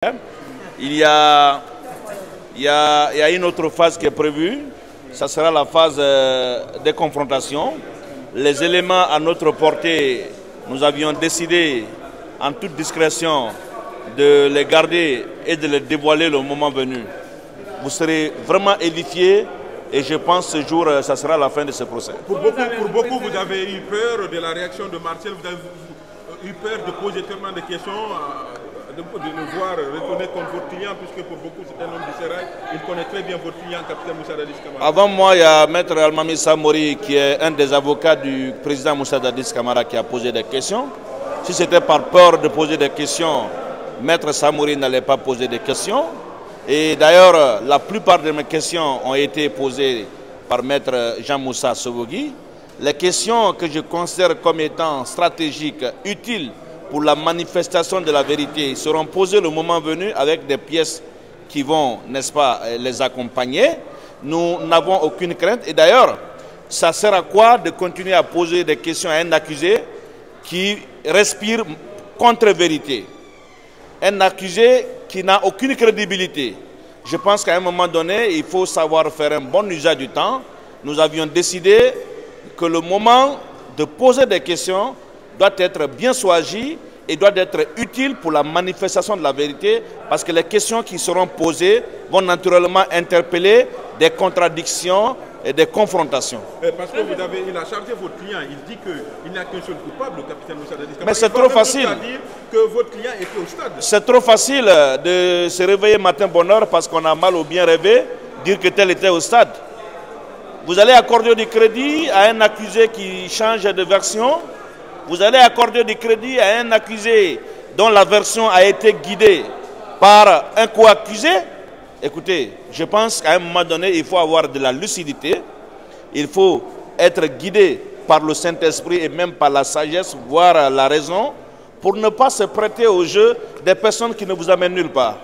Il y a une autre phase qui est prévue, ça sera la phase des confrontations. Les éléments à notre portée, nous avions décidé en toute discrétion de les garder et de les dévoiler le moment venu. Vous serez vraiment édifiés et je pense que ce jour, ça sera la fin de ce procès. Pour beaucoup, vous avez eu peur de la réaction de Martial, vous avez eu peur de poser tellement de questions, de le voir retourner contre votre client, puisque pour beaucoup c'est un homme du sérail, il connaît très bien votre client, capitaine Moussa Dadis Camara. Avant moi, il y a Maître Almami Samori, qui est un des avocats du président Moussa Dadis Camara, qui a posé des questions. Si c'était par peur de poser des questions, Maître Samori n'allait pas poser des questions. Et d'ailleurs, la plupart de mes questions ont été posées par Maître Jean-Moussa Sovogui. Les questions que je considère comme étant stratégiques, utiles pour la manifestation de la vérité, seront posées le moment venu avec des pièces qui vont, n'est-ce pas, les accompagner. Nous n'avons aucune crainte. Et d'ailleurs, ça sert à quoi de continuer à poser des questions à un accusé qui respire contre-vérité? Un accusé qui n'a aucune crédibilité. Je pense qu'à un moment donné, il faut savoir faire un bon usage du temps. Nous avions décidé que le moment de poser des questions doit être bien choisi et doit être utile pour la manifestation de la vérité, parce que les questions qui seront posées vont naturellement interpeller des contradictions et des confrontations. Parce que il a chargé votre client, il dit qu'il n'y a qu'un seul coupable, le capitaine Moussa Dadis Camara. Mais c'est trop facile. Dire que votre client était au stade. C'est trop facile de se réveiller matin bonne heure parce qu'on a mal ou bien rêvé, dire que tel était au stade. Vous allez accorder du crédit à un accusé qui change de version. Vous allez accorder du crédit à un accusé dont la version a été guidée par un co-accusé. Écoutez, je pense qu'à un moment donné, il faut avoir de la lucidité. Il faut être guidé par le Saint-Esprit et même par la sagesse, voire la raison, pour ne pas se prêter au jeu des personnes qui ne vous amènent nulle part.